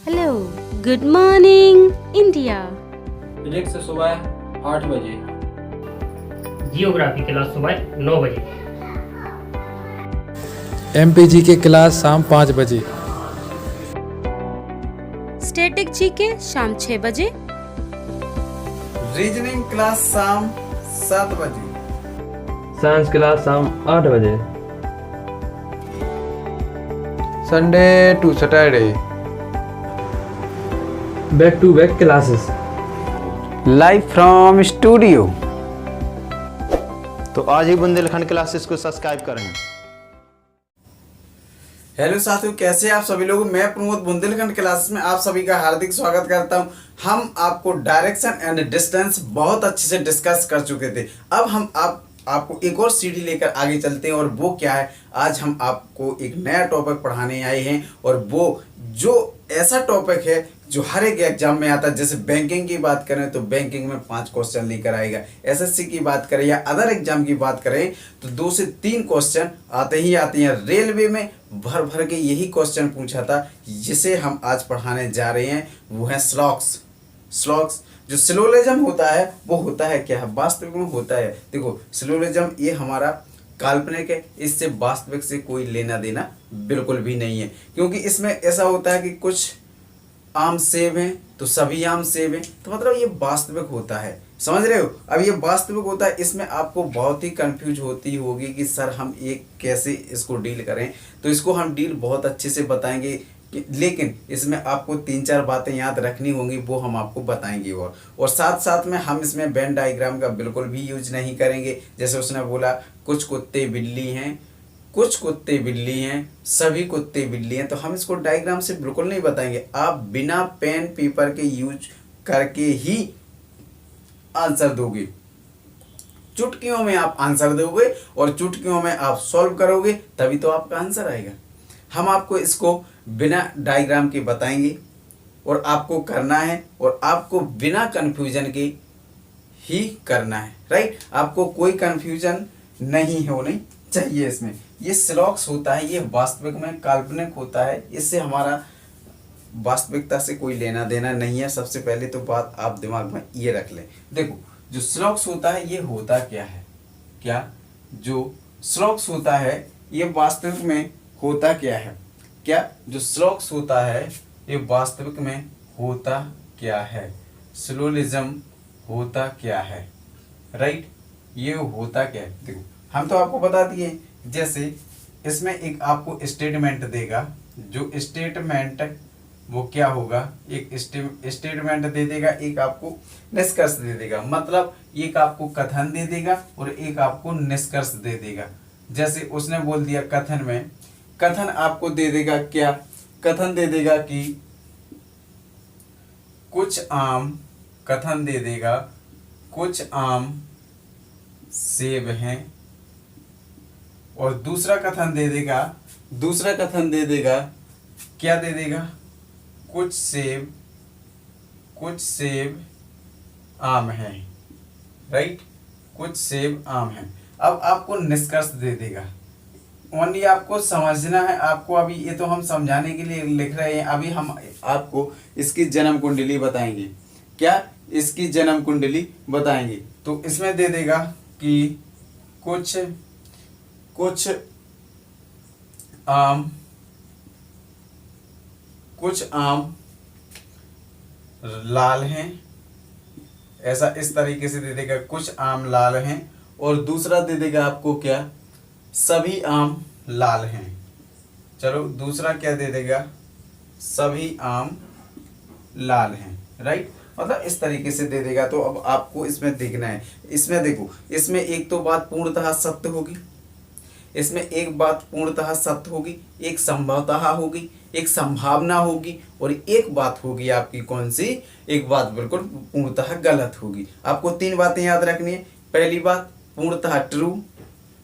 Hello, good morning India. Physics सुबह 8 बजे, geography class सुबह 9 बजे, एमपीजी की क्लास शाम 5 बजे, स्टैटिक जीके शाम 6 बजे, रीजनिंग क्लास शाम 7 बजे, साइंस क्लास शाम 8 बजे, Sunday to Saturday, back to back classes. Live from studio. तो आज ही बुंदेलखंड क्लासेस को सब्सक्राइब करें। हेलो साथियों, कैसे आप सभी लोग। मैं प्रमोद बुंदेलखंड क्लासेस में आप सभी का हार्दिक स्वागत करता हूं। हम आपको डायरेक्शन एंड डिस्टेंस बहुत अच्छे से डिस्कस कर चुके थे। अब हम आपको एक और सीढ़ी लेकर आगे चलते हैं, और वो क्या है, आज हम आपको एक नया टॉपिक पढ़ाने आए हैं। और वो जो ऐसा टॉपिक है जो हर एक एग्जाम में आता है। जैसे बैंकिंग की बात करें तो बैंकिंग में 5 क्वेश्चन लेकर आएगा। एसएससी की बात करें या अदर एग्जाम की बात करें तो 2 से 3 क्वेश्चन आते ही आते हैं। रेलवे में भर भर के यही क्वेश्चन पूछा था। जिसे हम आज पढ़ाने जा रहे हैं वो है स्लॉग्स। जो सिलोजिज्म होता है वो होता है क्या है, वास्तविक में होता है। देखो, सिलोजिज्म ये हमारा काल्पनिक है, इससे वास्तविक से कोई लेना देना बिल्कुल भी नहीं है। क्योंकि इसमें ऐसा होता है कि कुछ आम सेब हैं तो सभी आम सेब हैं, तो मतलब ये वास्तविक होता है। समझ रहे हो। अब ये वास्तविक होता है, इसमें आपको बहुत ही कंफ्यूज होती होगी कि सर हम ये कैसे इसको डील करें। तो इसको हम डील बहुत अच्छे से बताएंगे, लेकिन इसमें आपको 3-4 बातें याद रखनी होंगी, वो हम आपको बताएंगे। और साथ साथ में हम इसमें वेन डायग्राम का बिल्कुल भी यूज नहीं करेंगे। जैसे उसने बोला कुछ कुत्ते बिल्ली हैं, कुछ कुत्ते बिल्ली हैं, सभी कुत्ते बिल्ली हैं, तो हम इसको डायग्राम से बिल्कुल नहीं बताएंगे। आप बिना पेन पेपर के यूज करके ही आंसर दोगे। चुटकियों में आप आंसर दोगे और चुटकियों में आप सॉल्व करोगे, तभी तो आपका आंसर आएगा। हम आपको इसको बिना डायग्राम के बताएंगे और आपको करना है, और आपको बिना कंफ्यूजन के ही करना है। राइट। आपको कोई कंफ्यूजन नहीं होनी चाहिए। इसमें ये स्लॉग्स होता है, ये वास्तविक में काल्पनिक होता है। इससे हमारा वास्तविकता से कोई लेना देना नहीं है। सबसे पहले तो बात आप दिमाग में ये रख लें। देखो, जो स्लॉग्स होता है ये होता क्या है, जो स्लॉग्स होता है ये वास्तविक में होता क्या है, जो स्लॉग्स होता है ये वास्तविक में होता क्या है, सिलोजिज्म होता क्या है। राइट। ये होता क्या है, देखो हम तो आपको बता दिए। जैसे इसमें एक आपको स्टेटमेंट देगा, जो स्टेटमेंट वो क्या होगा, एक स्टेटमेंट दे देगा, एक आपको निष्कर्ष दे देगा। मतलब एक आपको कथन दे देगा और एक आपको निष्कर्ष दे देगा। जैसे उसने बोल दिया कथन में, कथन आपको दे देगा क्या, कथन दे देगा कि कुछ आम, कथन दे देगा कुछ आम सेब हैं। और दूसरा कथन दे देगा क्या दे देगा, कुछ सेब आम हैं। राइट। कुछ सेब आम हैं। अब आपको निष्कर्ष दे देगा। ओनली आपको समझना है। आपको अभी ये तो हम समझाने के लिए लिख रहे हैं, अभी हम आपको इसकी जन्म कुंडली बताएंगे। इसकी जन्म कुंडली बताएंगे। तो इसमें दे देगा कि कुछ आम लाल हैं, ऐसा इस तरीके से दे देगा, कुछ आम लाल हैं। और दूसरा दे देगा आपको क्या, सभी आम लाल हैं। चलो दूसरा क्या दे देगा, सभी आम लाल हैं। राइट। मतलब इस तरीके से दे देगा। तो अब आपको इसमें देखना है। इसमें देखो, इसमें एक तो बात पूर्णतः सत्य होगी, इसमें एक बात पूर्णतः सत्य होगी, एक संभवतः होगी, एक संभावना होगी, और एक बात होगी आपकी कौन सी, एक बात बिल्कुल पूर्णतः गलत होगी। आपको 3 बातें याद रखनी है। पहली बात पूर्णतः ट्रू,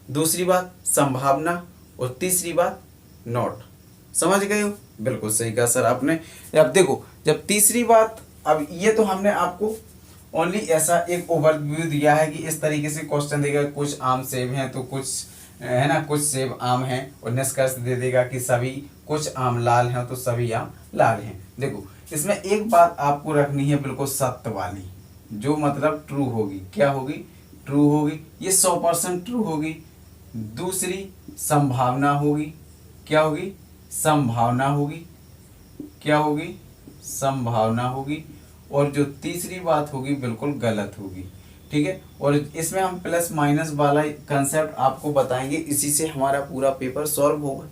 दूसरी बात संभावना, और तीसरी बात नॉट। समझ गए हो। बिल्कुल सही कहा सर आपने। अब देखो, जब तीसरी बात, अब ये तो हमने आपको ओनली ऐसा एक ओवरव्यू दिया है कि इस तरीके से क्वेश्चन देगा, कुछ आम सेब हैं तो कुछ है ना, कुछ सेब आम हैं, और निष्कर्ष दे देगा कि सभी कुछ आम लाल हैं तो सभी आम लाल हैं। देखो इसमें एक बात आपको रखनी है बिल्कुल सत्य वाली, जो मतलब ट्रू होगी। क्या होगी? ट्रू होगी। ये 100% ट्रू होगी। दूसरी संभावना होगी। क्या होगी? संभावना होगी। क्या होगी? संभावना होगी। और जो तीसरी बात होगी बिल्कुल गलत होगी। ठीक है, और इसमें हम प्लस माइनस वाला कंसेप्ट आपको बताएंगे। इसी से हमारा पूरा पेपर सॉल्व होगा।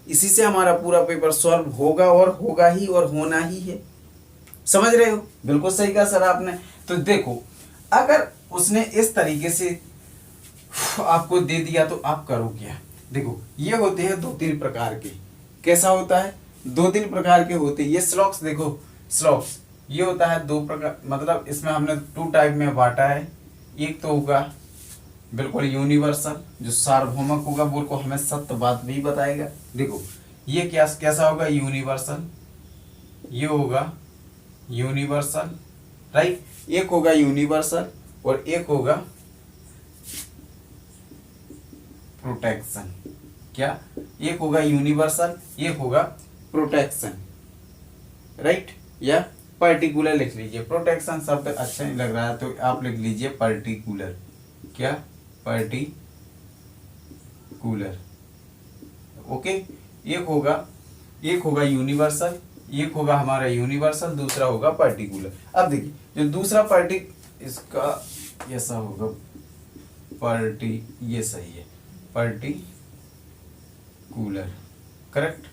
इसी से हमारा पूरा पेपर सॉल्व होगा, और होगा ही, और होना ही है। समझ रहे हो? बिल्कुल सही कहा सर आपने। तो देखो, अगर उसने इस तरीके से आपको दे दिया तो आप करो क्या? देखो ये होते हैं 2-3 प्रकार के। कैसा होता है? 2-3 प्रकार के होते हैं ये स्लॉक्स। देखो स्लॉक्स ये होता है 2 प्रकार, मतलब इसमें हमने 2 टाइप में बांटा है। एक तो होगा बिल्कुल यूनिवर्सल, जो सार्वभौमिक होगा, वो को हमें सत्य बात भी बताएगा। देखो ये कैसा होगा? यूनिवर्सल। ये होगा यूनिवर्सल, राइट। एक होगा यूनिवर्सल और एक होगा प्रोटेक्शन। क्या? एक होगा यूनिवर्सल, एक होगा प्रोटेक्शन, राइट। या पर्टिकुलर लिख लीजिए। प्रोटेक्शन शब्द अच्छा नहीं लग रहा है तो आप लिख लीजिए पर्टिकुलर। क्या? पर्टिकुलर। ओके। एक होगा यूनिवर्सल, एक होगा हमारा यूनिवर्सल, दूसरा होगा पर्टिकुलर। अब देखिए जो दूसरा इसका ऐसा होगा ये सही है, पर्टिकुलर, करेक्ट।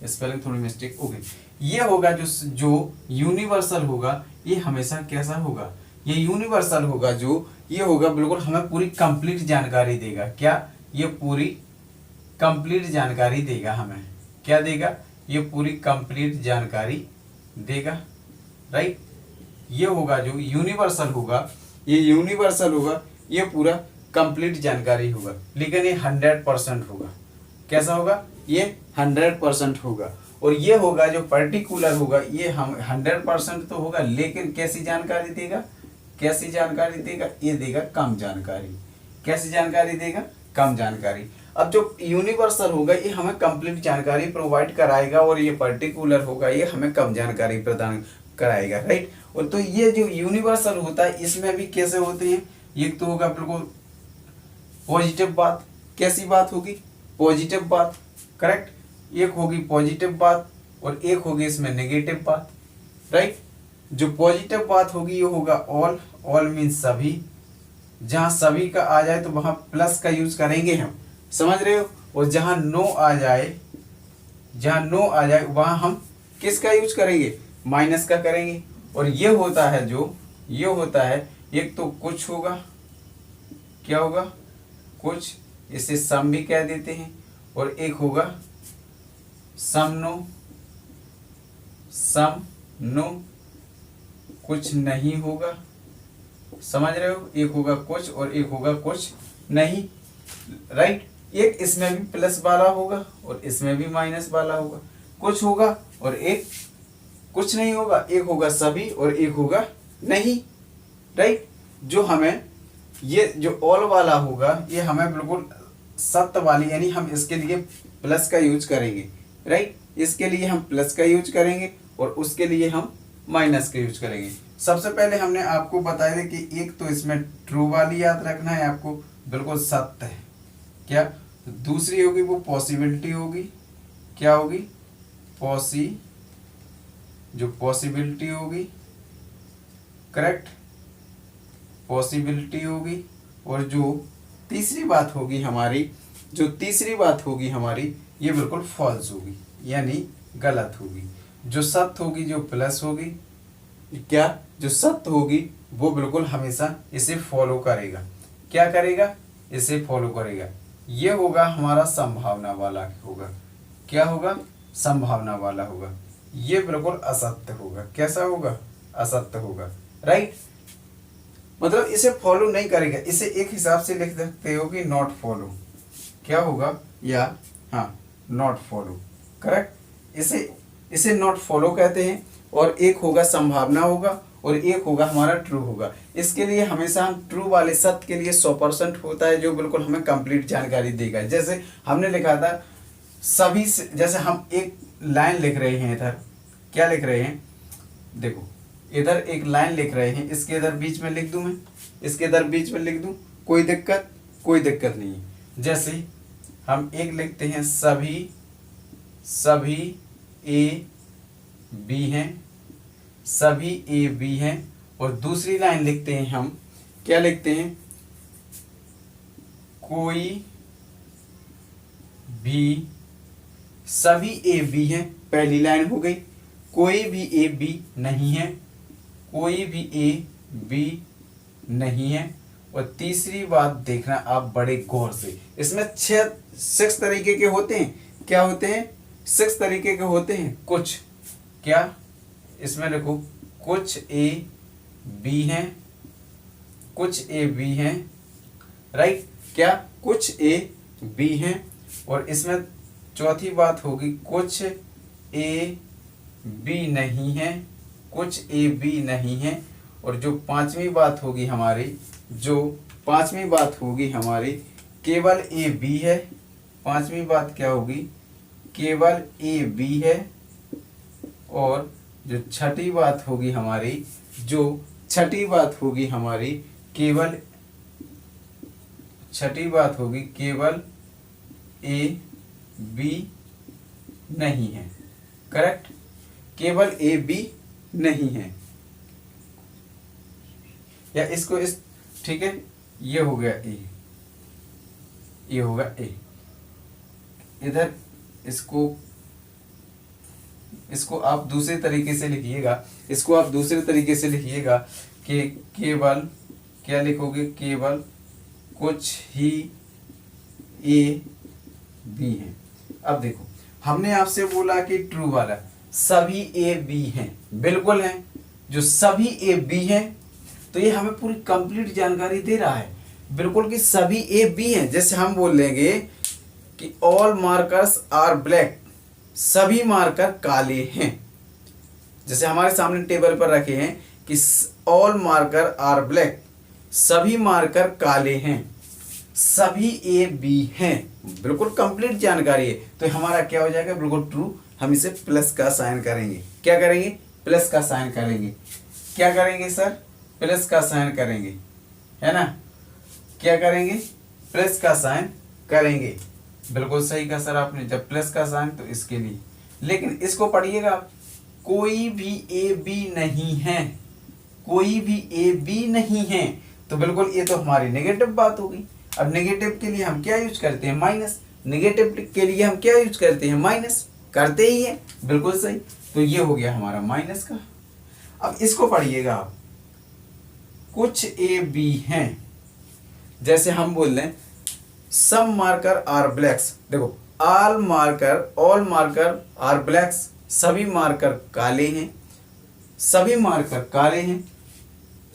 स्पेलिंग थोड़ी मिस्टेक हो गई। ये होगा जो यूनिवर्सल होगा, ये हमेशा कैसा होगा? ये यूनिवर्सल होगा जो ये होगा बिल्कुल हमें पूरी कंप्लीट जानकारी देगा। क्या? ये पूरी कंप्लीट जानकारी देगा हमें। क्या देगा? ये पूरी कंप्लीट जानकारी देगा, राइट। ये होगा जो यूनिवर्सल होगा, ये यूनिवर्सल होगा, ये पूरा कंप्लीट जानकारी होगा, लेकिन ये 100% होगा। कैसा होगा? ये 100% होगा। और ये होगा जो पर्टिकुलर होगा, ये हम 100% तो होगा, लेकिन कैसी जानकारी देगा? कैसी जानकारी देगा? ये देगा कम जानकारी। कैसी जानकारी देगा? कम जानकारी। अब जो यूनिवर्सल होगा ये हमें कंप्लीट जानकारी प्रोवाइड कराएगा, और ये पर्टिकुलर होगा ये हमें कम जानकारी प्रदान कराएगा, राइट। और तो ये जो यूनिवर्सल होता है इसमें भी कैसे होते हैं? एक तो होगा बिल्कुल पॉजिटिव बात। कैसी बात होगी? पॉजिटिव बात, करेक्ट। एक होगी पॉजिटिव बात और एक होगी इसमें नेगेटिव बात, राइट। जो पॉजिटिव बात होगी ये होगा ऑल मीन्स सभी। जहां सभी का आ जाए तो वहां प्लस का यूज करेंगे हम, समझ रहे हो। और जहां नो आ जाए वहां हम किसका यूज करेंगे? माइनस का करेंगे। और ये होता है एक तो कुछ होगा। क्या होगा? कुछ, इसे सम भी कह देते हैं। और एक होगा सम नो, कुछ नहीं होगा। समझ रहे हो? एक होगा कुछ और एक होगा कुछ नहीं, राइट। एक इसमें भी प्लस वाला होगा और इसमें भी माइनस वाला होगा। कुछ होगा और एक कुछ नहीं होगा। एक होगा सभी और एक होगा नहीं, राइट। जो हमें ये जो ऑल वाला होगा ये हमें बिल्कुल सत्य वाली, यानी हम इसके लिए प्लस का यूज करेंगे, राइट। इसके लिए हम प्लस का यूज करेंगे और उसके लिए हम माइनस का यूज करेंगे। सबसे पहले हमने आपको बताया था कि एक तो इसमें ट्रू वाली याद रखना है आपको, बिल्कुल सत्य है। क्या? दूसरी होगी वो पॉसिबिलिटी होगी। क्या होगी? पॉसिबिलिटी होगी, करेक्ट, पॉसिबिलिटी होगी। और जो तीसरी बात होगी हमारी, ये बिल्कुल फॉल्स होगी, यानी गलत होगी। जो सत्य होगी, जो प्लस होगी, क्या? जो सत्य होगी वो बिल्कुल हमेशा इसे फॉलो करेगा। क्या करेगा? इसे फॉलो करेगा। ये होगा हमारा संभावना वाला होगा। क्या होगा? संभावना वाला होगा। ये बिल्कुल असत्य होगा। कैसा होगा? असत्य होगा, राइट। मतलब इसे फॉलो नहीं करेगा। इसे एक हिसाब से लिख सकते हो कि नॉट फॉलो। क्या होगा? या हाँ, नॉट फॉलो, करेक्ट। इसे नॉट फॉलो कहते हैं। और एक होगा संभावना होगा और एक होगा हमारा ट्रू होगा। इसके लिए हमेशा हम ट्रू वाले सत्य के लिए 100% होता है जो बिल्कुल हमें कंप्लीट जानकारी देगा। जैसे हमने लिखा था सभी से, जैसे हम एक लाइन लिख रहे हैं, इधर क्या लिख रहे हैं, देखो इधर एक लाइन लिख रहे हैं, इसके इधर बीच में लिख दूं मैं, इसके इधर बीच में लिख दूं, कोई दिक्कत नहीं है। जैसे हम एक लिखते हैं सभी ए बी हैं, सभी ए बी हैं, और दूसरी लाइन लिखते हैं हम, क्या लिखते हैं, कोई भी सभी ए बी हैं। पहली लाइन हो गई, कोई भी ए बी नहीं है, कोई भी ए बी नहीं है। और तीसरी बात देखना आप बड़े गौर से, इसमें 6 तरीके के होते हैं। क्या होते हैं? 6 तरीके के होते हैं। कुछ, क्या इसमें लिखो, कुछ ए बी हैं, कुछ ए बी हैं, राइट, क्या कुछ ए बी हैं। और इसमें चौथी बात होगी कुछ ए बी नहीं है, कुछ ए बी नहीं है। और जो पांचवी बात होगी हमारी, केवल ए बी है। पांचवी बात क्या होगी? केवल ए बी है। और जो छठी बात होगी हमारी, केवल ए बी नहीं है। करेक्ट, केवल ए बी नहीं है। या इसको इस, ठीक है, ये हो गया ए, ये होगा ए। इधर इसको आप दूसरे तरीके से लिखिएगा, कि केवल, क्या लिखोगे, केवल कुछ ही ए बी है। अब देखो, हमने आपसे बोला कि ट्रू वाला सभी ए बी हैं, बिल्कुल हैं। जो सभी ए बी हैं, तो ये हमें पूरी कंप्लीट जानकारी दे रहा है, बिल्कुल कि सभी ए बी हैं। जैसे हम बोल लेंगे कि ऑल मार्कर्स आर ब्लैक, सभी मार्कर काले हैं। जैसे हमारे सामने टेबल पर रखे हैं कि ऑल मार्कर आर ब्लैक, सभी मार्कर काले हैं, सभी ए बी हैं, बिल्कुल कंप्लीट जानकारी है। तो हमारा क्या हो जाएगा, बिल्कुल ट्रू। हम इसे प्लस का साइन करेंगे। क्या करेंगे? प्लस का साइन करेंगे। क्या करेंगे सर? प्लस का साइन करेंगे, है ना। क्या करेंगे? प्लस का साइन करेंगे। बिल्कुल सही कहा सर आपने, जब प्लस का साइन तो इसके लिए। लेकिन इसको पढ़िएगा, कोई भी ए बी नहीं है, कोई भी ए बी नहीं है, तो बिल्कुल ये तो हमारी नेगेटिव बात होगी। अब नेगेटिव के लिए हम क्या यूज करते हैं? माइनस। नेगेटिव के लिए हम क्या यूज करते हैं? माइनस। करते ही है, बिल्कुल सही। तो ये हो गया हमारा माइनस का। अब इसको पढ़िएगा आप, कुछ ए बी हैं। जैसे हम बोल रहे हैं सम मार्कर आर ब्लैक्स, देखो ऑल मार्कर आर ब्लैक्स, सभी मार्कर काले हैं, सभी मार्कर काले हैं।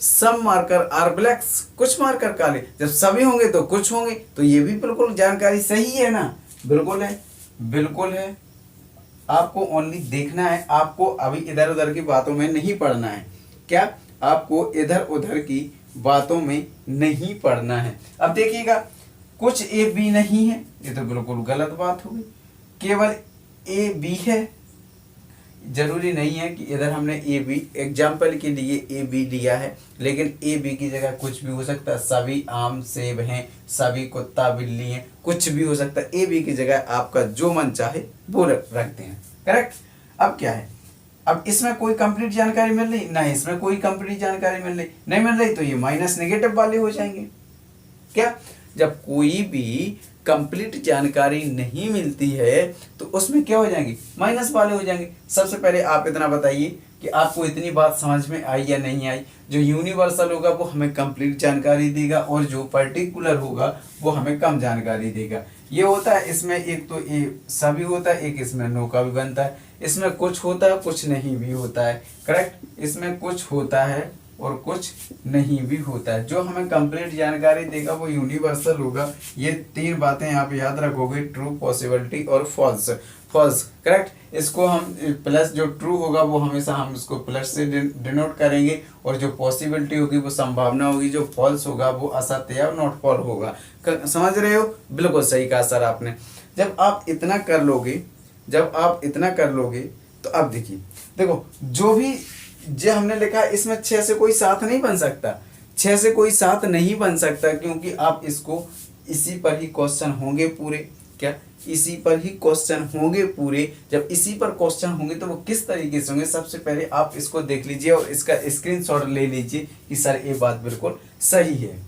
सम मार्कर आर ब्लैक्स, कुछ मार्कर काले। जब सभी होंगे तो कुछ होंगे, तो ये भी बिल्कुल जानकारी सही है ना। बिल्कुल है, बिल्कुल है। आपको ओनली देखना है, आपको अभी इधर उधर की बातों में नहीं पढ़ना है। क्या? आपको इधर उधर की बातों में नहीं पढ़ना है। अब देखिएगा, कुछ ए बी नहीं है, ये तो बिल्कुल गलत बात होगी। केवल ए बी है, जरूरी नहीं है कि इधर हमने ए बी, एग्जाम्पल के लिए ए बी लिया है, लेकिन ए बी की जगह कुछ भी हो सकता है। सभी आम सेब हैं, सभी कुत्ता बिल्ली हैं, कुछ भी हो सकता है। ए बी की जगह आपका जो मन चाहे वो रखते हैं। करेक्ट। अब क्या है, अब इसमें कोई कंप्लीट जानकारी मिल रही नहीं, इसमें कोई कंप्लीट जानकारी नहीं मिल रही, तो ये माइनस नेगेटिव वाले हो जाएंगे। क्या? जब कोई भी कंप्लीट जानकारी नहीं मिलती है तो उसमें क्या हो जाएंगे? माइनस वाले हो जाएंगे। सबसे पहले आप इतना बताइए कि आपको इतनी बात समझ में आई या नहीं आई। जो यूनिवर्सल होगा वो हमें कंप्लीट जानकारी देगा, और जो पर्टिकुलर होगा वो हमें कम जानकारी देगा। ये होता है इसमें, एक तो ये सभी होता है, एक इसमें नो का भी बनता है। इसमें कुछ होता है, कुछ नहीं भी होता है। करेक्ट। इसमें कुछ होता है और कुछ नहीं भी होता है। जो हमें कंप्लीट जानकारी देगा वो यूनिवर्सल होगा। ये 3 बातें आप याद रखोगे, ट्रू, पॉसिबिलिटी और फॉल्स। False, correct. इसको हम प्लस, जो ट्रू होगा वो हमेशा हम इसको प्लस से डिनोट करेंगे, और जो पॉसिबिलिटी होगी वो संभावना होगी, जो फॉल्स होगा वो असत्य या नॉट फॉल होगा। समझ रहे हो? बिल्कुल सही कहा सर आपने। जब आप इतना कर लोगे तो अब देखिए, देखो जो हमने लिखा है इसमें 6 से कोई 7 नहीं बन सकता, 6 से कोई 7 नहीं बन सकता, क्योंकि आप इसको इसी पर ही क्वेश्चन होंगे पूरे। क्या? इसी पर ही क्वेश्चन होंगे पूरे। जब इसी पर क्वेश्चन होंगे तो वो किस तरीके से होंगे, सबसे पहले आप इसको देख लीजिए और इसका स्क्रीनशॉट ले लीजिए कि सर ये बात बिल्कुल सही है।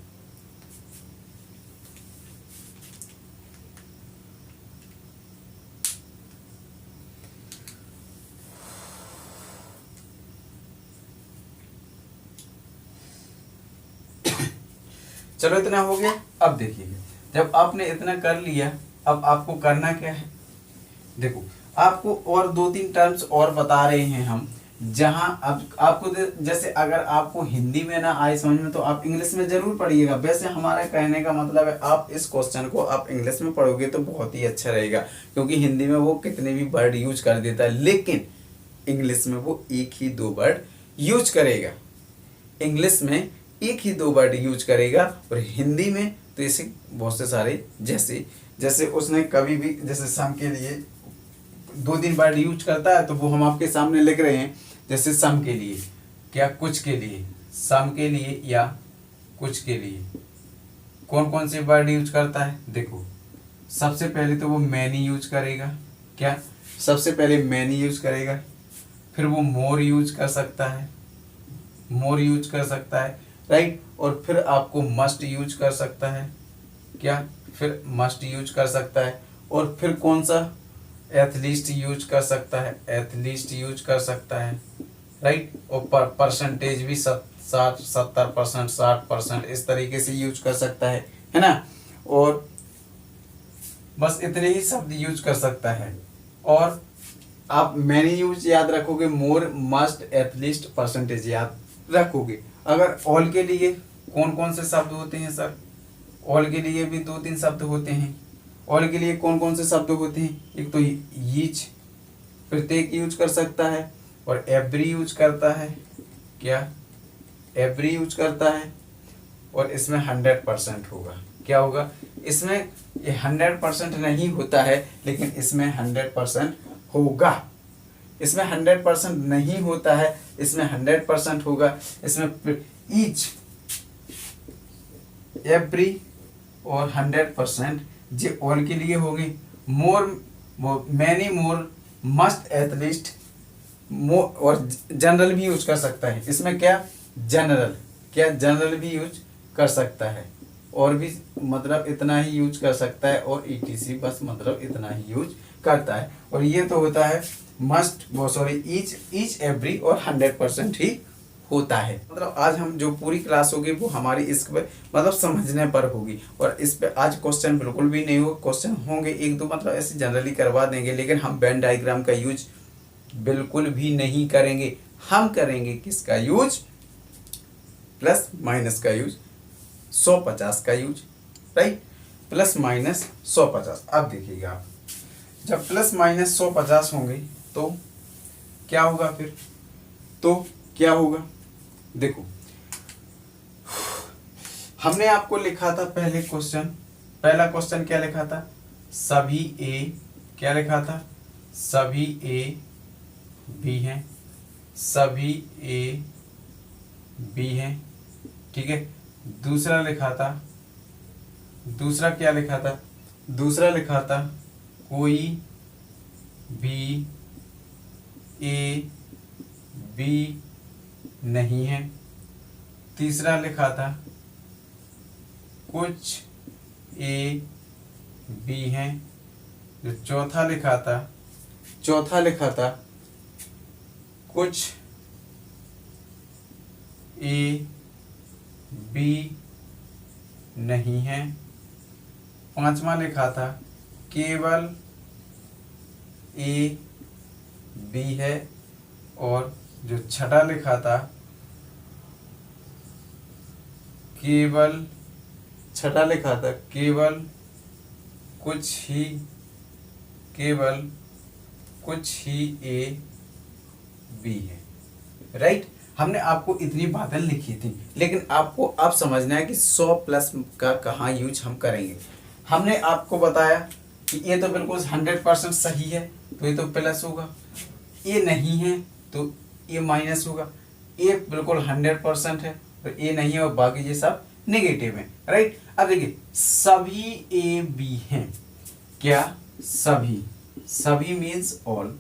चलो इतना हो गया। अब देखिए, जब आपने इतना कर लिया, अब आपको करना क्या है, देखो आपको और 2-3 टर्म्स और बता रहे हैं हम, जहां अब आपको जैसे अगर आपको हिंदी में ना आए समझ में तो आप इंग्लिश में जरूर पढ़िएगा। वैसे हमारा कहने का मतलब है आप इस क्वेश्चन को आप इंग्लिश में पढ़ोगे तो बहुत ही अच्छा रहेगा, क्योंकि हिंदी में वो कितने भी वर्ड यूज कर देता है, लेकिन इंग्लिश में वो 1 ही 2 वर्ड यूज करेगा। इंग्लिश में 1 ही 2 वर्ड यूज करेगा, और हिंदी में तो ऐसे बहुत से सारे, जैसे उसने कभी भी, जैसे सम के लिए 2-3 वर्ड यूज करता है तो वो हम आपके सामने लिख रहे हैं। जैसे सम के लिए, क्या कुछ के लिए, सम के लिए या कुछ के लिए कौन कौन से वर्ड यूज करता है, देखो सबसे पहले तो वो मैनी यूज करेगा। क्या? सबसे पहले मैनी यूज करेगा, फिर वो मोर यूज कर सकता है, राइट। और फिर आपको मस्ट यूज कर सकता है। क्या? फिर मस्ट यूज कर सकता है, और फिर कौन सा, एथलीस्ट यूज कर सकता है, राइट। और परसेंटेज भी 70%, 60% इस तरीके से यूज कर सकता है ना। और बस इतने ही शब्द यूज कर सकता है। और आप मैनी यूज याद रखोगे, मोर, मस्ट, एथलीस्ट, परसेंटेज याद रखोगे। अगर ऑल के लिए कौन कौन से शब्द होते हैं सर? ऑल के लिए भी 2-3 शब्द होते हैं। ऑल के लिए कौन कौन से शब्द होते हैं? एक तो ईच, प्रत्येक यूज कर सकता है, और एवरी यूज करता है। क्या? एवरी यूज करता है। और इसमें 100% होगा। क्या होगा? इसमें ये 100% नहीं होता है, लेकिन इसमें 100% होगा। इसमें 100% नहीं होता है, इसमें 100% होगा। इसमें ईच, एवरी और 100% जे ऑल के लिए होंगे। मोर, मैनी मोर, मस्ट, एथलीस्ट, मोर, और जनरल भी यूज कर सकता है। इसमें क्या? जनरल भी यूज कर सकता है, और भी मतलब इतना ही यूज कर सकता है, और ETC बस मतलब इतना ही यूज करता है। और ये तो होता है मस्ट, ईच, एवरी और 100% ही होता है। मतलब आज हम जो पूरी क्लास होगी वो हमारी इस पर मतलब समझने पर होगी, और इस पे आज क्वेश्चन बिल्कुल भी नहीं हो। क्वेश्चन होंगे 1-2 मतलब ऐसे जनरली करवा देंगे, लेकिन हम वेन डायग्राम का यूज बिल्कुल भी नहीं करेंगे। हम करेंगे किसका यूज? प्लस माइनस का यूज, 150 का यूज, राइट। Plus minus 150। अब देखिएगा आप, जब प्लस माइनस 150 होंगे तो क्या होगा? फिर तो क्या होगा? देखो हमने आपको लिखा था पहला क्वेश्चन क्या लिखा था? सभी ए, क्या लिखा था? सभी ए बी हैं, सभी ए बी हैं, ठीक है। दूसरा क्या लिखा था? दूसरा लिखा था कोई भी ए बी नहीं है। तीसरा लिखा था कुछ ए बी हैं। जो चौथा लिखा था कुछ ए बी नहीं है। पांचवा लिखा था केवल ए बी है। और जो छठा लिखा था केवल कुछ कुछ ही ए बी है, राइट। हमने आपको इतनी बातें लिखी थी, लेकिन आपको अब समझना है कि 100 प्लस का कहाँ यूज हम करेंगे। हमने आपको बताया कि ये तो बिल्कुल 100% सही है, तो ये तो प्लस होगा, ये नहीं है तो ये माइनस होगा, ये बिल्कुल 100% है तो ये नहीं है, और बाकी ये सब नेगेटिव है, राइट। अब देखिए सभी ए बी हैं, क्या सभी, सभी मीन्स ऑल,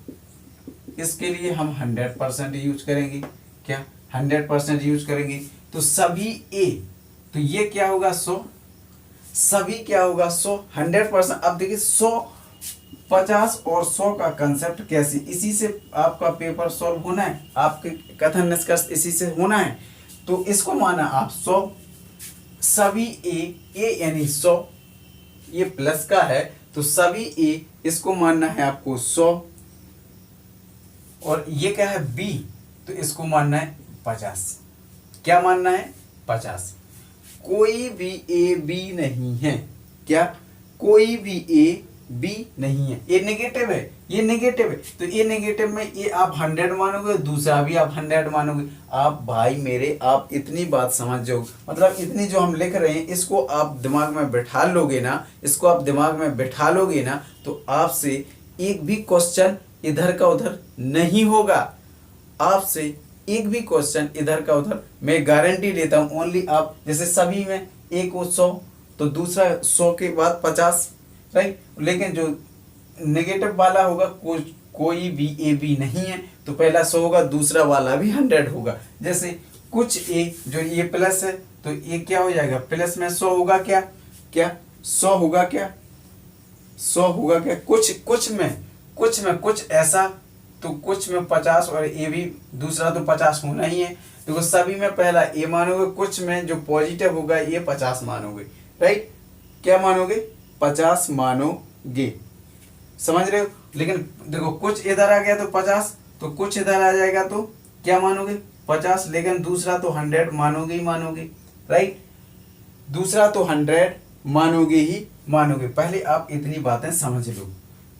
इसके लिए हम 100% यूज करेंगे, क्या 100% यूज करेंगे। तो सभी ए, तो ये क्या होगा 100, सभी क्या होगा 100, 100%। अब देखिए 100, 50 और 100 का कंसेप्ट कैसे, इसी से आपका पेपर सॉल्व होना है, आपके कथन निष्कर्ष इसी से होना है। तो इसको माना आप 100, सभी ए यानी 100, ये प्लस का है तो सभी ए, इसको मानना है आपको 100, और ये क्या है बी, तो इसको मानना है 50। क्या मानना है 50। कोई भी ए बी नहीं है, क्या कोई भी ए बी नहीं है, ये नेगेटिव है, ये नेगेटिव है, तो ये नेगेटिव में ये आप 100 मानोगे, दूसरा भी आप 100 मानोगे। आप भाई मेरे, आप इतनी बात समझ जाओ, मतलब इतनी जो हम लिख रहे हैं इसको आप दिमाग में बैठा लोगे ना, इसको आप दिमाग में बैठा लोगे ना, तो आपसे एक भी क्वेश्चन इधर का उधर नहीं होगा, आपसे एक भी क्वेश्चन इधर का उधर मैं गारंटी लेता हूँ। ओनली आप जैसे सभी में एक को 100, तो दूसरा 100 के बाद 50, राइट। लेकिन जो नेगेटिव वाला होगा, कोई भी ए बी नहीं है, तो पहला 100 होगा, दूसरा वाला भी 100 होगा। जैसे कुछ ए, जो ये प्लस है तो ये क्या हो जाएगा, प्लस में 100 होगा, क्या क्या 100 होगा, क्या 100 होगा, क्या कुछ में कुछ ऐसा, तो कुछ में 50 और ए भी दूसरा तो 50 होना ही है। देखो सभी में पहला ए मानोगे, कुछ में जो पॉजिटिव होगा ये 50 मानोगे, राइट। क्या मानोगे, 50 मानोगे, समझ रहे हो। लेकिन देखो कुछ इधर आ गया तो 50, तो कुछ इधर आ जाएगा तो क्या मानोगे 50, लेकिन दूसरा तो 100 मानोगे ही मानोगे, राइट। दूसरा तो 100 मानोगे ही मानोगे। पहले आप इतनी बातें समझ लो,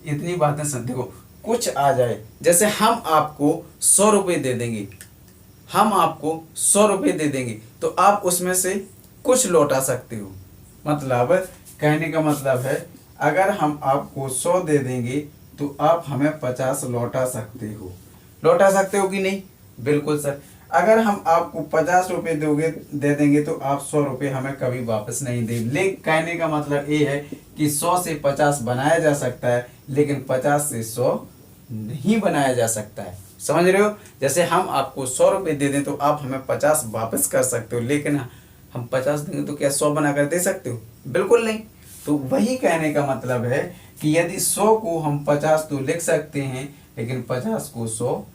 इतनी बातें समझ। देखो कुछ आ जाए, जैसे हम आपको 100 रुपये दे देंगे, हम आपको 100 रुपये दे देंगे, तो आप उसमें से कुछ लौटा सकते हो। मतलब कहने का मतलब है, अगर हम आपको 100 दे देंगे तो आप हमें 50 लौटा सकते हो। लौटा सकते हो कि नहीं, बिल्कुल सर। अगर हम आपको 50 रुपये दे देंगे तो आप 100 रुपये हमें कभी वापस नहीं देंगे। लेकिन कहने का मतलब ये है कि 100 से 50 बनाया जा सकता है, लेकिन 50 से 100 नहीं बनाया जा सकता है, समझ रहे हो। जैसे हम आपको 100 रुपये दे दें तो आप हमें 50 वापस कर सकते हो, लेकिन हम 50 देंगे तो क्या 100 बनाकर दे सकते हो, बिल्कुल नहीं। तो वही कहने का मतलब है कि यदि 100 को हम 50 तो लिख सकते हैं, लेकिन 50 को 100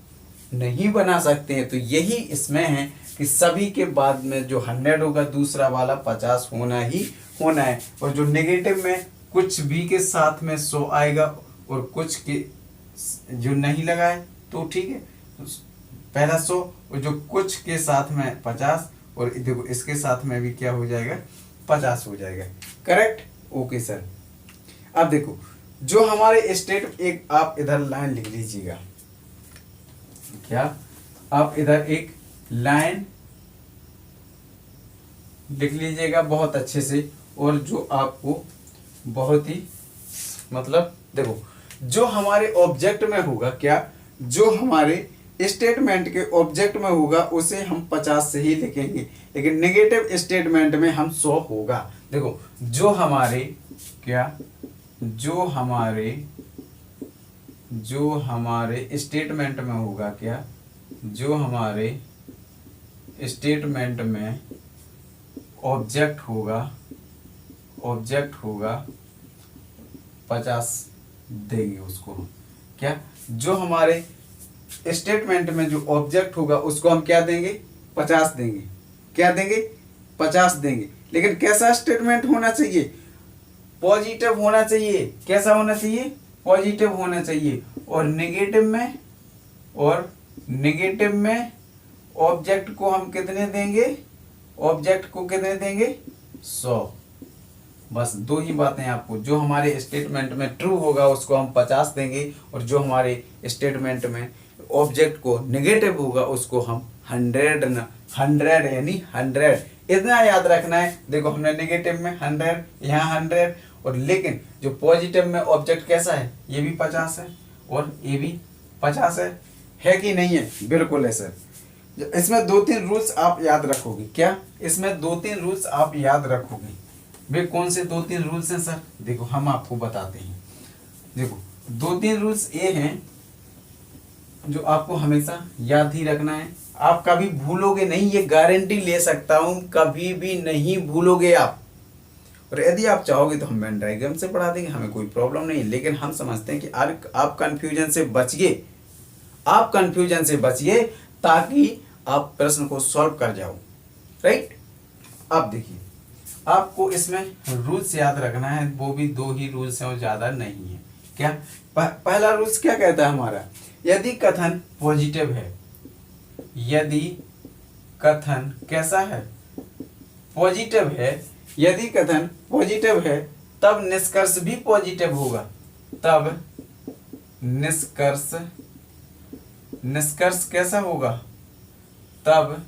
नहीं बना सकते हैं। तो यही इसमें है कि सभी के बाद में जो 100 होगा, दूसरा वाला 50 होना ही होना है। और जो नेगेटिव में कुछ भी के साथ में 100 आएगा, और कुछ के जो नहीं लगाए तो ठीक है, तो पहला 100, और जो कुछ के साथ में 50, और देखो इसके साथ में भी क्या हो जाएगा 50 हो जाएगा, करेक्ट। Okay sir. अब देखो जो हमारे स्टेट, एक आप इधर लाइन लिख लीजिएगा, क्या आप इधर एक लाइन लिख लीजिएगा बहुत अच्छे से, और जो आपको बहुत ही मतलब देखो जो हमारे ऑब्जेक्ट में होगा, क्या जो हमारे स्टेटमेंट के ऑब्जेक्ट में होगा उसे हम 50 से ही लिखेंगे, लेकिन नेगेटिव स्टेटमेंट में हम 100 होगा। देखो जो हमारे क्या जो हमारे स्टेटमेंट में होगा, क्या जो हमारे स्टेटमेंट में ऑब्जेक्ट होगा 50 देंगे उसको हम, क्या जो हमारे स्टेटमेंट में जो ऑब्जेक्ट होगा उसको हम क्या देंगे 50 देंगे, क्या देंगे 50 देंगे। लेकिन कैसा स्टेटमेंट होना चाहिए, पॉजिटिव होना चाहिए। कैसा होना चाहिए, पॉजिटिव होना चाहिए। और नेगेटिव में ऑब्जेक्ट को हम कितने देंगे, ऑब्जेक्ट को कितने देंगे 100, बस दो ही बातें आपको, जो हमारे स्टेटमेंट में ट्रू होगा उसको हम 50 देंगे, और जो हमारे स्टेटमेंट में ऑब्जेक्ट को नेगेटिव होगा उसको हम 100 यानी 100 इतना याद रखना है। देखो हमने नेगेटिव में 100, यहाँ 100, और लेकिन जो पॉजिटिव में ऑब्जेक्ट कैसा है, ये भी 50 है और ये भी 50 है कि नहीं है? बिल्कुल है सर। इसमें 2-3 रूल्स आप याद रखोगे। क्या इसमें 2-3 रूल्स आप याद रखोगे? वे कौन से 2-3 रूल्स हैं सर? देखो हम आपको बताते हैं। देखो 2-3 रूल्स ये हैं जो आपको हमेशा याद ही रखना है। आप कभी भूलोगे नहीं, ये गारंटी ले सकता हूं, कभी भी नहीं भूलोगे आप। और यदि आप चाहोगे तो हम वेन डायग्राम से पढ़ा देंगे, हमें कोई प्रॉब्लम नहीं। लेकिन हम समझते हैं कि आप कंफ्यूजन से बचिए, आप कंफ्यूजन से बचिए ताकि आप प्रश्न को सॉल्व कर जाओ। राइट, अब देखिए आपको इसमें रूल्स याद रखना है, वो भी 2 ही रूल्स हैं और ज्यादा नहीं है। क्या पहला रूल्स क्या कहता है हमारा? यदि कथन पॉजिटिव है, यदि कथन कैसा है? पॉजिटिव है। यदि कथन पॉजिटिव है तब निष्कर्ष भी पॉजिटिव होगा। तब निष्कर्ष कैसा होगा? तब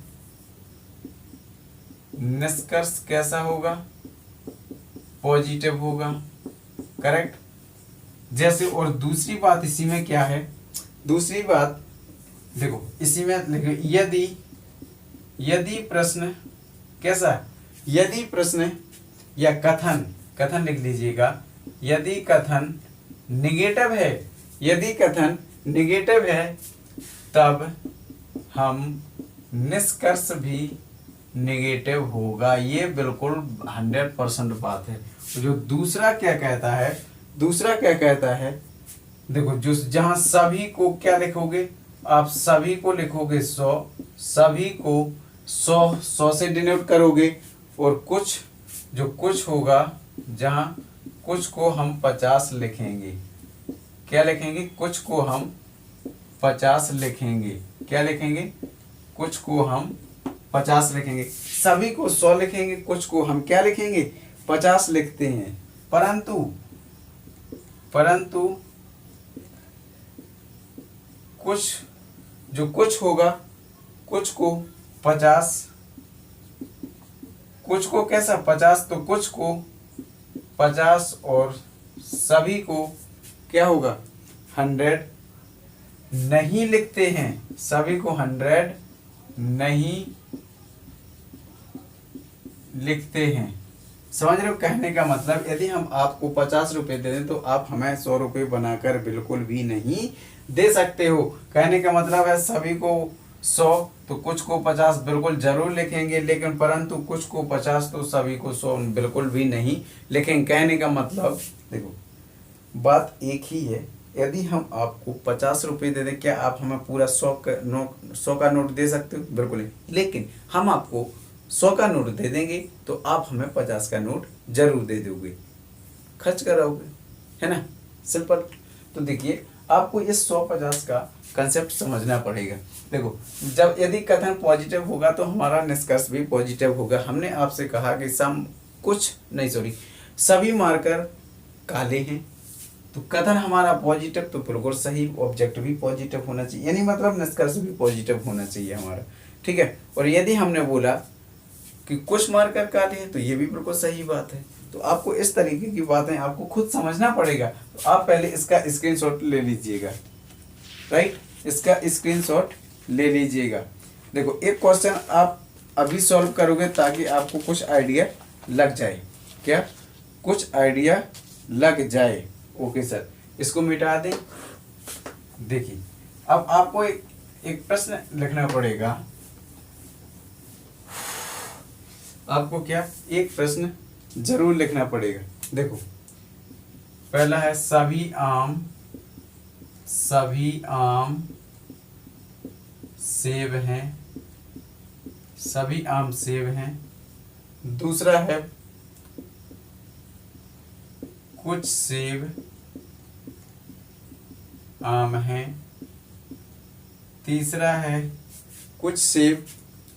निष्कर्ष कैसा होगा? पॉजिटिव होगा। करेक्ट। जैसे और दूसरी बात इसी में क्या है? दूसरी बात देखो इसी में लिखो, यदि प्रश्न कैसा है? यदि प्रश्न या कथन लिख लीजिएगा। यदि कथन निगेटिव है, यदि कथन निगेटिव है तब हम निष्कर्ष भी नेगेटिव होगा। ये बिल्कुल 100% बात है। जो दूसरा क्या कहता है? दूसरा क्या कहता है? देखो जो जहां सभी को क्या लिखोगे आप? सभी को लिखोगे 100, सभी को 100 से डिनोट करोगे, और कुछ होगा जहां कुछ को हम 50 लिखेंगे। क्या लिखेंगे? कुछ को हम 50 लिखेंगे। क्या लिखेंगे? कुछ को हम 50 लिखेंगे। सभी को 100 लिखेंगे, कुछ को हम क्या लिखेंगे? 50 लिखते हैं। परंतु कुछ होगा, कुछ को 50, कुछ को कैसा 50, तो कुछ को 50 और सभी को क्या होगा 100 नहीं लिखते हैं। सभी को 100 नहीं लिखते हैं। समझ रहे हो कहने का मतलब? यदि हम आपको 50 रुपए दे दें तो आप हमें 100 रुपए बनाकर बिल्कुल भी नहीं दे सकते हो। कहने का मतलब है सभी को 100 तो कुछ को 50 बिल्कुल जरूर लिखेंगे, लेकिन परंतु कुछ को 50 तो सभी को 100 बिल्कुल भी नहीं लिखेंगे। कहने का मतलब देखो बात एक ही है। यदि हम आपको 50 रुपए दे दें, क्या आप हमें पूरा 100 का नोट दे सकते हो? बिल्कुल नहीं। लेकिन हम आपको 100 का नोट दे देंगे तो आप हमें 50 का नोट जरूर दे दोगे, खर्च कराओगे, है ना? सिंपल। तो देखिए आपको इस 100-50 का कंसेप्ट समझना पड़ेगा। देखो जब यदि कथन पॉजिटिव होगा तो हमारा निष्कर्ष भी पॉजिटिव होगा। हमने आपसे कहा कि सभी मार्कर काले हैं, तो कथन हमारा पॉजिटिव, तो बिल्कुल सही, ऑब्जेक्ट भी पॉजिटिव होना चाहिए, यानी मतलब निष्कर्ष भी पॉजिटिव होना चाहिए हमारा। ठीक है। और यदि हमने बोला कि कुछ मार्कर काले हैं तो ये भी बिल्कुल सही बात है। तो आपको इस तरीके की बातें आपको खुद समझना पड़ेगा। तो आप पहले इसका स्क्रीनशॉट ले लीजिएगा। राइट, इसका स्क्रीनशॉट ले लीजिएगा। देखो एक क्वेश्चन आप अभी सॉल्व करोगे ताकि आपको कुछ आइडिया लग जाए। क्या? कुछ आइडिया लग जाए। ओके सर, इसको मिटा दें। देखिए अब आपको एक प्रश्न लिखना पड़ेगा। आपको क्या एक प्रश्न जरूर लिखना पड़ेगा। देखो पहला है सभी आम सेब हैं। सभी आम सेब हैं। दूसरा है कुछ सेब आम हैं। तीसरा है कुछ सेब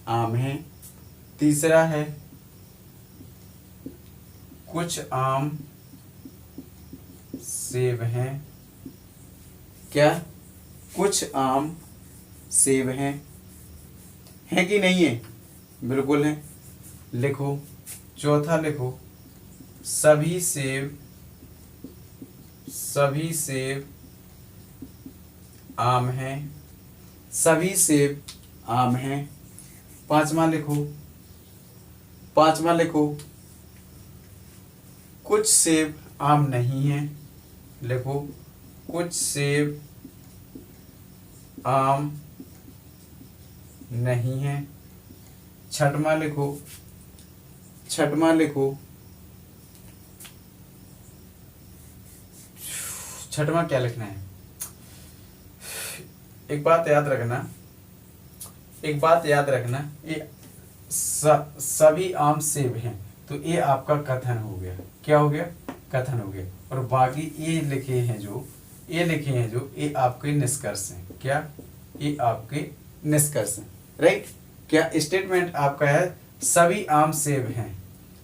आम हैं। तीसरा है कुछ आम सेब हैं। क्या कुछ आम सेब हैं? है कि नहीं है? बिल्कुल है। लिखो। चौथा लिखो, सभी सेब आम हैं। सभी सेब आम हैं। पांचवा लिखो, कुछ सेब आम नहीं हैं। लिखो, कुछ सेब आम नहीं हैं। छठवां क्या लिखना है? एक बात याद रखना, ये सभी आम सेब हैं, तो ये आपका कथन हो गया। क्या हो गया? कथन हो गया। और बाकी ये लिखे हैं जो ये आपके निष्कर्ष हैं। क्या? ये आपके निष्कर्ष हैं। राइट? क्या स्टेटमेंट आपका है सभी आम सेब हैं?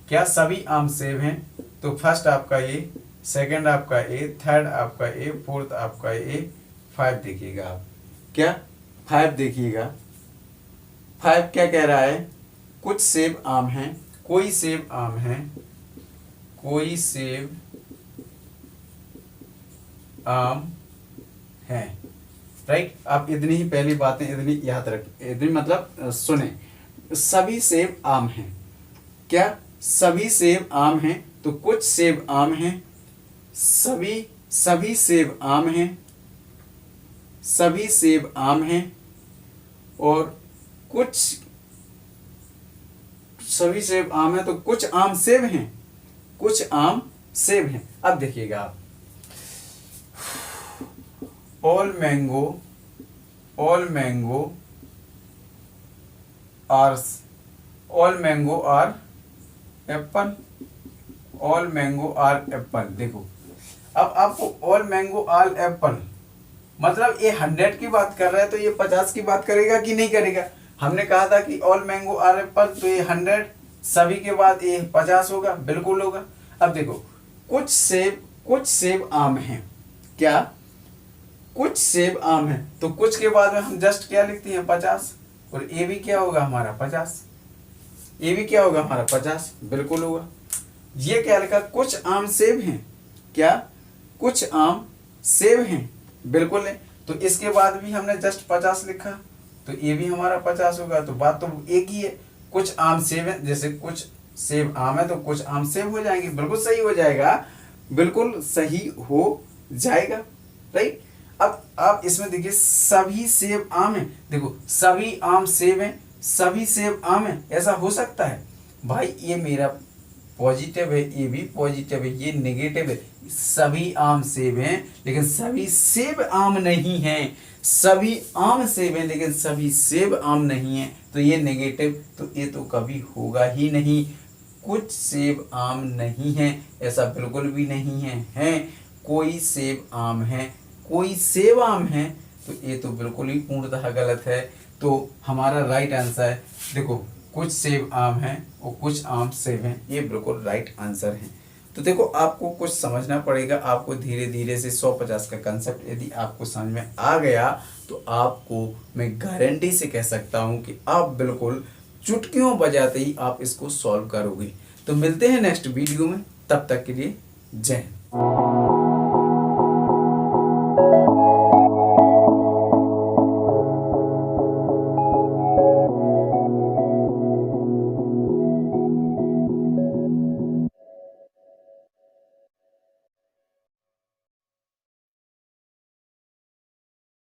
क्या सभी आम सेब हैं? तो फर्स्ट आपका ए, सेकंड आपका ए, थर्ड आपका ए, फोर्थ आपका ए, 5 देखिएगा आप। क्या? 5 देखिएगा। 5 क्या कह रहा है? कुछ सेब आम हैं, कोई सेब आम है, कोई सेब आम है। राइट? आप इतनी ही पहली बातें इतनी याद रखें, इतनी मतलब सुने। सभी सेब आम हैं। क्या? सभी सेब आम हैं, तो कुछ सेब आम हैं। सभी सेब आम हैं। सभी सेब आम हैं और कुछ सभी सेब आम हैं, तो कुछ आम सेब हैं। कुछ आम सेब हैं। अब देखिएगा आप, all mango are apple। all mango are apple। देखो, अब आपको all mango are apple मतलब ये 100 की बात कर रहा है, तो ये 50 की बात करेगा कि नहीं करेगा? हमने कहा था कि all mango are apple, तो ये 100 सभी के बाद ये 50 होगा। बिल्कुल होगा। अब देखो, कुछ सेब आम हैं। क्या? कुछ सेब आम हैं, तो कुछ के बाद में हम जस्ट क्या लिखते हैं? 50। और ये भी क्या होगा हमारा? 50। ये भी क्या होगा हमारा? 50। बिल्कुल होगा। ये क्या लिखा? कुछ आम सेब हैं। क्या? कुछ आम सेब हैं। बिल्कुल है। तो इसके बाद भी हमने जस्ट 50 लिखा, तो ये भी हमारा 50 होगा। तो बात तो एक ही है। कुछ आम सेब है, जैसे कुछ सेब आम है तो कुछ आम सेब हो जाएंगे। बिल्कुल सही हो जाएगा। बिल्कुल सही हो जाएगा। राइट? अब आप इसमें देखिए, सभी सेब आम है। देखो, सभी आम सेब हैं, सभी सेब आम है, ऐसा हो सकता है? भाई ये मेरा पॉजिटिव है, ये भी पॉजिटिव है, ये नेगेटिव है। सभी आम सेब हैं लेकिन सभी सेब आम नहीं हैं। सभी आम सेब हैं लेकिन सभी सेब आम नहीं हैं, तो ये नेगेटिव, तो ये तो कभी होगा ही नहीं। कुछ सेब आम नहीं है, ऐसा बिल्कुल भी नहीं है। कोई सेब आम है, कोई सेब आम है, तो ये तो बिल्कुल ही पूर्णतः गलत है। तो हमारा राइट आंसर है, देखो, कुछ सेब आम हैं और कुछ आम सेब हैं, ये बिल्कुल राइट आंसर है। तो देखो, आपको कुछ समझना पड़ेगा। आपको धीरे धीरे से 150 का कंसेप्ट यदि आपको समझ में आ गया, तो आपको मैं गारंटी से कह सकता हूँ कि आप बिल्कुल चुटकियों बजाते ही आप इसको सॉल्व करोगे। तो मिलते हैं नेक्स्ट वीडियो में, तब तक के लिए जय हिंद।